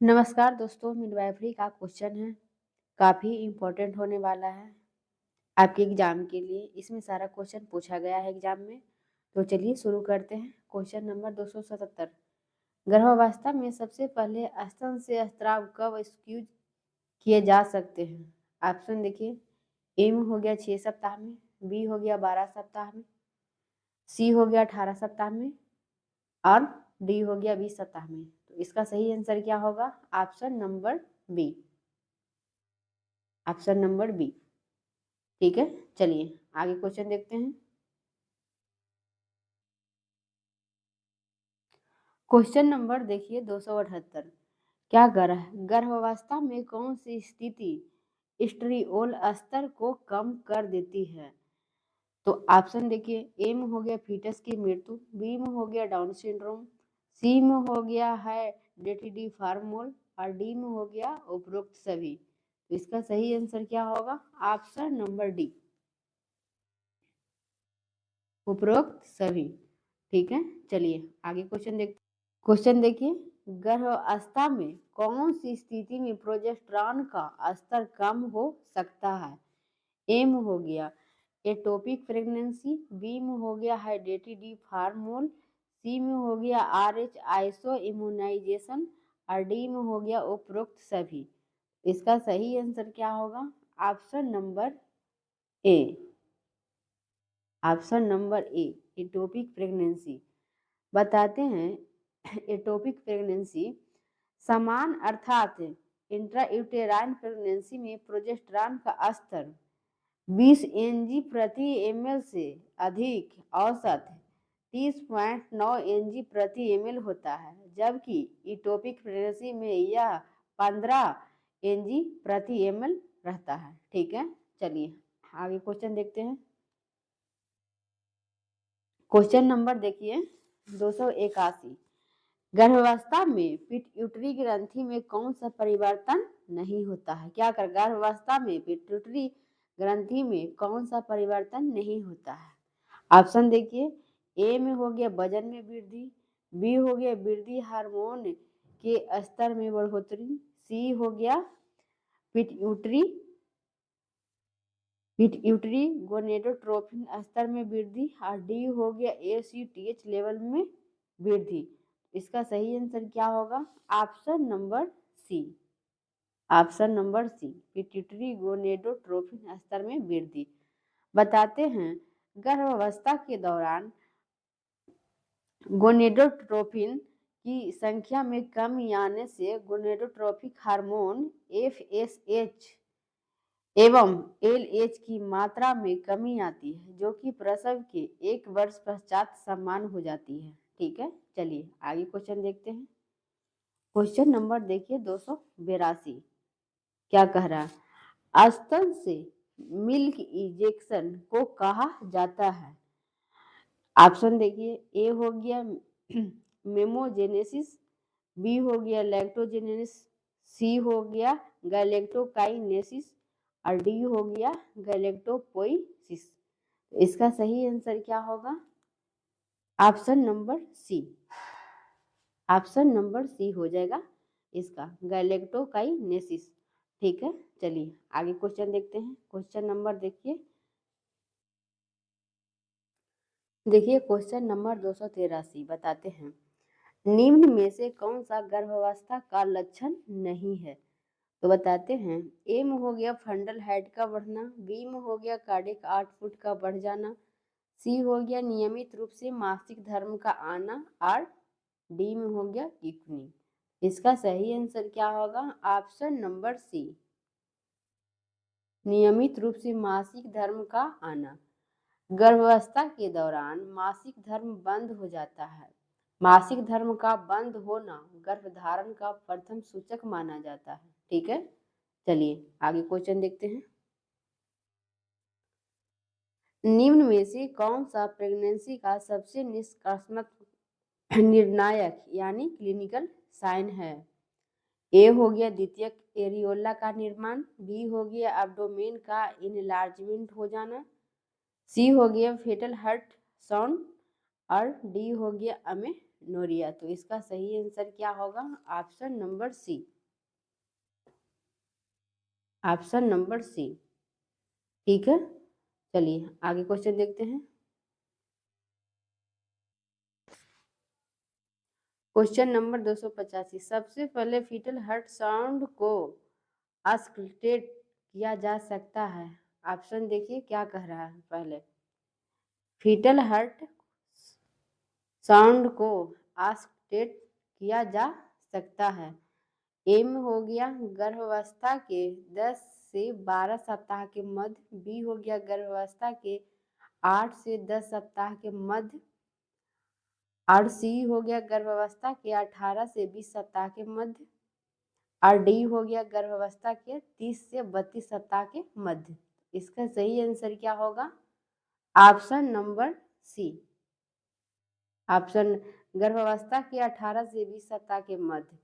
नमस्कार दोस्तों, मिडवाइफरी का क्वेश्चन है, काफ़ी इम्पोर्टेंट होने वाला है आपके एग्जाम के लिए। इसमें सारा क्वेश्चन पूछा गया है एग्जाम में। तो चलिए शुरू करते हैं। क्वेश्चन नंबर 277, गर्भावस्था में सबसे पहले स्तन से स्राव कब एक्सक्यूज किए जा सकते हैं? ऑप्शन देखिए, एम हो गया 6 सप्ताह में, बी हो गया 12 सप्ताह में, सी हो गया 18 सप्ताह में और डी हो गया 20 सप्ताह में। तो इसका सही आंसर क्या होगा? Option number B. Option number B. ठीक है, चलिए आगे क्वेश्चन देखते हैं। क्वेश्चन नंबर देखिए 278, क्या गर्भावस्था में कौन सी स्थिति स्ट्रियोल स्तर को कम कर देती है? तो ऑप्शन देखिए, ए में हो गया फीटस की मृत्यु, बी में हो गया डाउन सिंड्रोम, सी में हो गया है डेटिडी फार्मोल और डी में हो गया उपरोक्त सभी। तो इसका सही आंसर क्या होगा? ऑप्शन नंबर डी, उपरोक्त सभी। ठीक है, चलिए आगे क्वेश्चन देखते। क्वेश्चन देखिए, गर्भावस्था में कौन सी स्थिति में प्रोजेस्टेरॉन का स्तर कम हो सकता है? ए में हो गया एटोपिक प्रेगनेंसी, बी में हो गया हाइड्रेटेड डी फार्मोल, सी में हो गया आरएच आइसो इम्यूनाइजेशन और डी में हो गया उपरोक्त सभी। इसका सही आंसर क्या होगा? Option number A. Option number A, atopic pregnancy. बताते हैं एटोपिक प्रेगनेंसी समान अर्थात इंट्रायूटेराइन प्रेगनेंसी में प्रोजेस्टेरॉन का स्तर 20 एनजी प्रति एमएल से अधिक औसत 30.9 एनजी प्रति एमएल होता है, जबकि इटोपिक प्रेगनेंसी में यह 15 एनजी प्रति एमएल रहता है। ठीक है, चलिए आगे क्वेश्चन देखते हैं। क्वेश्चन नंबर देखिए 281, गर्भावस्था में पिट्यूटरी ग्रंथि में कौन सा परिवर्तन नहीं होता है? क्या कर गर्भावस्था में पिट्यूटरी ग्रंथि में कौन सा परिवर्तन नहीं होता है? ऑप्शन देखिए, ए में हो गया वजन में वृद्धि, बी हो गया वृद्धि हार्मोन के स्तर में बढ़ोतरी, सी हो गया पिट्यूटरी गोनेडोट्रोपिन स्तर में वृद्धि और डी हो गया एसीटीएच लेवल में वृद्धि। इसका सही आंसर क्या होगा? Option number C. Option number C, pituitary gonadotropin स्तर में वृद्धि। बताते हैं गर्भावस्था के दौरान गोनेडोट्रोपिन की संख्या में कमी आने से गोनेडोट्रोपिक हार्मोन एफएसएच एवं एलएच की मात्रा में कमी आती है, जो कि प्रसव के 1 वर्ष पश्चात समान हो जाती है। ठीक है, चलिए आगे क्वेश्चन देखते हैं। क्वेश्चन नंबर देखिए 282, क्या कह रहा है? स्तन से मिल्क इंजेक्शन को कहा जाता है? ऑप्शन देखिए, ए हो गया मेमोजेनेसिस, बी हो गया लैक्टोजेनेसिस, सी हो गया गैलेक्टोकाइनेसिस और डी हो गया गैलेक्टोपोइसिस। इसका सही आंसर क्या होगा? Option number C. Option number C हो जाएगा इसका, गैलेक्टोकाइनेसिस। ठीक है, चलिए आगे क्वेश्चन देखते हैं। क्वेश्चन नंबर देखिए क्वेश्चन नंबर 283, बताते हैं निम्न में से कौन सा गर्भावस्था का लक्षण नहीं है? तो बताते हैं, ए में हो गया फंडल हाइट का बढ़ना, बी में हो गया कार्डिक आउटपुट का बढ़ जाना, सी हो गया नियमित रूप से मासिक धर्म का आना और डी में हो गया इक्नी। इसका सही आंसर क्या होगा? ऑप्शन नंबर सी, नियमित रूप से मासिक धर्म का आना। गर्भावस्था के दौरान मासिक धर्म बंद हो जाता है। मासिक धर्म का बंद होना गर्भधारण का प्रथम सूचक माना जाता है। ठीक है, चलिए आगे क्वेश्चन देखते हैं। निम्न में से कौन सा प्रेगनेंसी का सबसे निष्कर्षात्मक निर्णायक यानी क्लिनिकल साइन है? ए हो गया द्वितीयक एरियोला का निर्माण, बी हो गया एब्डोमेन का इनलार्जमेंट हो जाना, सी हो गया फेटल हार्ट साउंड और डी हो गया अमेरिका। अमेनोरिया। तो इसका सही आंसर क्या होगा? Option number C, option number C. ठीक है, चलिए आगे क्वेश्चन देखते हैं। क्वेश्चन नंबर 285, सबसे पहले फीटल हार्ट साउंड को आस्कल्टेट किया जा सकता है। ऑप्शन देखिए क्या कह रहा है। पहले फीटल हार्ट साउंड को आस्कल्टेट किया जा सकता है। ए में हो गया गर्भावस्था के 10 से 12 सप्ताह के मध्य, बी हो गया गर्भावस्था के 8 से 10 सप्ताह के मध्य, और सी हो गया गर्भावस्था के 18 से 20 सप्ताह के मध्य, और डी हो गया गर्भावस्था के 30 से 32 सप्ताह के मध्य। इसका सही आंसर क्या होगा? ऑप्शन नंबर सी, ऑप्शन गर्भावस्था के 18 से 20 सप्ताह के मध्य।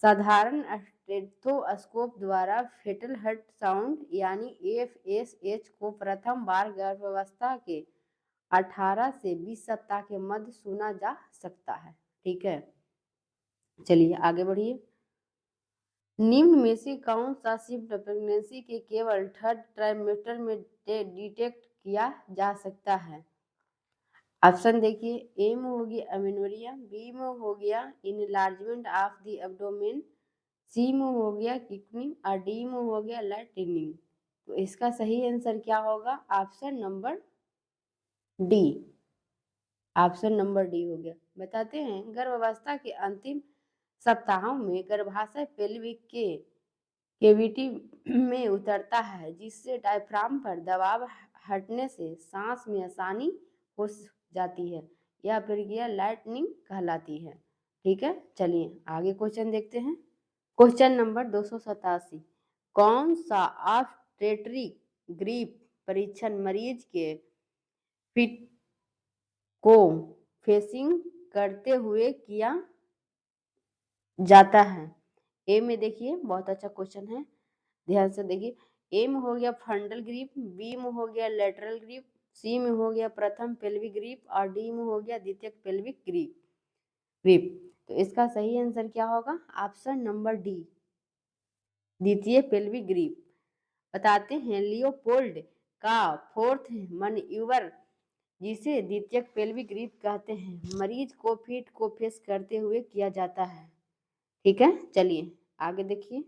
साधारण स्टेथोस्कोप द्वारा फेटल हार्ट साउंड यानी एफएसएच को प्रथम बार गर्भावस्था के 18 से 20 सप्ताह के मध्य सुना जा सकता है। ठीक है, चलिए आगे बढ़िए। निम्न में से कौन सा सिम्टम प्रेगनेंसी के केवल थर्ड ट्राइमेस्टर में डिटेक्ट किया जा सकता है? ऑप्शन देखिए, ए में हो गया अमेनोरिया, बी में हो गया इनलार्जमेंट ऑफ द एब्डोमेन, सी में हो गया किडनी, और डी में हो गया लैटिनिंग। तो इसका सही आंसर क्या होगा? Option number D, option number D हो गया। बताते हैं, गर्भावस्था के अंतिम सप्ताहों में गर्भाशय पेल्विक के केविटी में उतरता है, जिससे डायफ्राम पर दबाव हटने से सांस में आसानी हो जाती है। यह प्रक्रिया लाइटनिंग कहलाती है। ठीक है, चलिए आगे क्वेश्चन देखते हैं। क्वेश्चन नंबर 287, कौन सा ऑब्स्टेट्रिक ग्रीप परीक्षण मरीज के फिट को फेसिंग करते हुए किया जाता है? ए में देखिए, बहुत अच्छा क्वेश्चन है, ध्यान से देखिए। ए में हो गया फंडल ग्रिप, बी में हो गया लेटरल ग्रिप, सी में हो गया प्रथम पेल्विक ग्रिप, और डी में हो गया द्वितीयक पेल्विक ग्रिप। तो इसका सही आंसर क्या होगा? ऑप्शन नंबर डी, द्वितीय पेल्विक ग्रिप। बताते हैं, लियोपोल्ड का फोर्थ मनयूवर, जिसे द्वितीयक पेल्विक ग्रिप कहते हैं, मरीज को फीट को फेस करते हुए किया जाता है। ठीक है, चलिए आगे देखिए।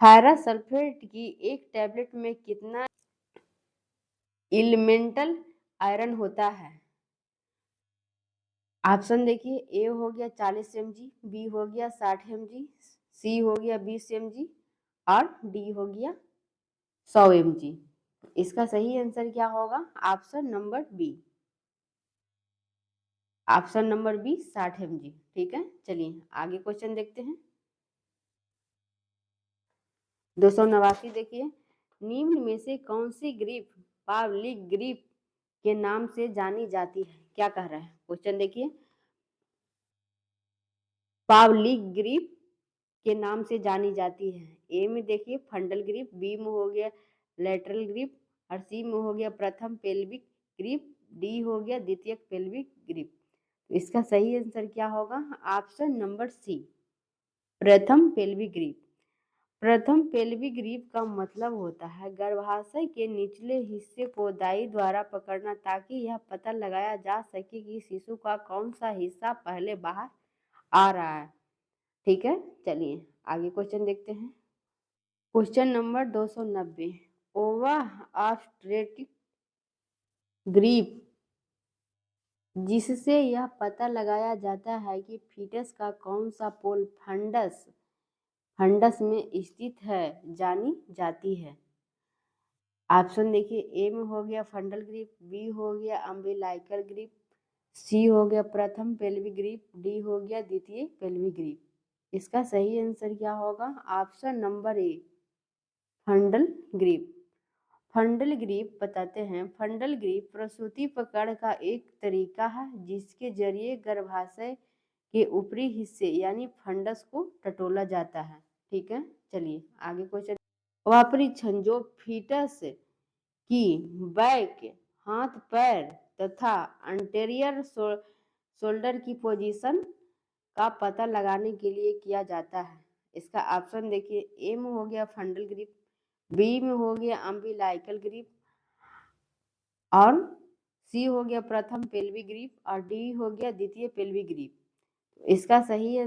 फेरस सल्फेट की एक टैबलेट में कितना एलिमेंटल आयरन होता है? ऑप्शन देखिए, ए हो गया 40 mg, बी हो गया 60 mg, सी हो गया 20 mg, और डी हो गया 100 mg। इसका सही आंसर क्या होगा? Option number B, option number B 60 mg। ठीक है, चलिए आगे क्वेश्चन देखते हैं। 289 देखिए, निम्न में से कौन सी ग्रिप पावलिक ग्रिप के नाम से जानी जाती है? क्या कह रहा है क्वेश्चन देखिए, पावलिक ग्रिप के नाम से जानी जाती है। ए में देखिए फंडल ग्रिप, बी में हो गया लेटरल ग्रिप, और सी में हो गया प्रथम पेल्विक ग्रिप, डी हो गया द्वितीयक पेल्विक ग्रिप। इसका सही आंसर क्या होगा? ऑप्शन नंबर सी, प्रथम पेल्विक ग्रिप। प्रथम पेल्विक ग्रिप का मतलब होता है गर्भाशय के निचले हिस्से को दाई द्वारा पकड़ना, ताकि यह पता लगाया जा सके कि शिशु का कौन सा हिस्सा पहले बाहर आ रहा है। ठीक है, चलिए आगे क्वेश्चन देखते हैं। क्वेश्चन नंबर 290, ओवा ऑब्स्टेट्रिक ग्रिप, जिससे यह पता लगाया जाता है कि फीटस का कौन सा पोल फंडस में स्थित है, जानी जाती है। ऑप्शन देखिए, ए में हो गया फंडल ग्रिप, बी हो गया अम्बिलाइकल ग्रिप, सी हो गया प्रथम पेल्विक ग्रिप, डी हो गया द्वितीय पेल्विक ग्रिप। इसका सही आंसर क्या होगा? Option number A, फंडल grip. फंडल grip बताते हैं, फंडल ग्रिप प्रसूति पकड़ का एक तरीका है, जिसके जरिए गर्भाशय के ऊपरी हिस्से यानी फंडस को टटोला जाता है। ठीक है, चलिए आगे क्वेश्चन। वह परीक्षण जो फीटस की बैक, हाथ पैर तथा अंटेरियर शोल्डर की पोजीशन का पता लगाने के लिए किया जाता है? इसका ऑप्शन देखिए, ए में हो गया फंडल ग्रिप, बी में हो गया अम्बिलाइकल ग्रिप, और सी हो गया प्रथम पेल्विक ग्रिप, और डी हो गया द्वितीय पेल्विक ग्रिप। इसका सही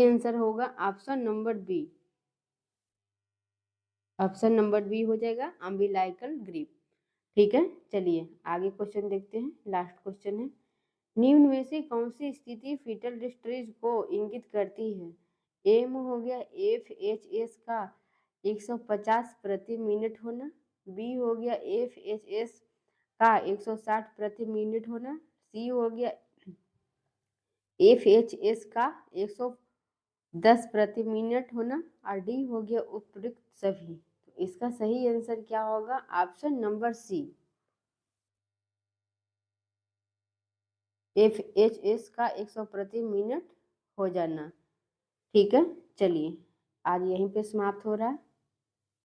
आंसर होगा option number B. Option number B हो जाएगा अम्बिलाइकल ग्रिप। ठीक है, चलिए आगे क्वेश्चन देखते हैं। लास्ट क्वेश्चन है, निम्न में से कौन सी स्थिति फीटल डिस्ट्रेस को इंगित करती है? ए में हो गया FHS का 150 प्रति मिनट होना, बी हो गया FHS का 160 प्रति मिनट होना, सी हो गया FHS का 110 प्रति मिनट होना, और डी हो गया उपयुक्त सभी। तो इसका सही आंसर क्या होगा? ऑप्शन नंबर सी, FHS का 100 प्रति मिनट हो जाना। ठीक है, चलिए आज यहीं पे समाप्त हो रहा है।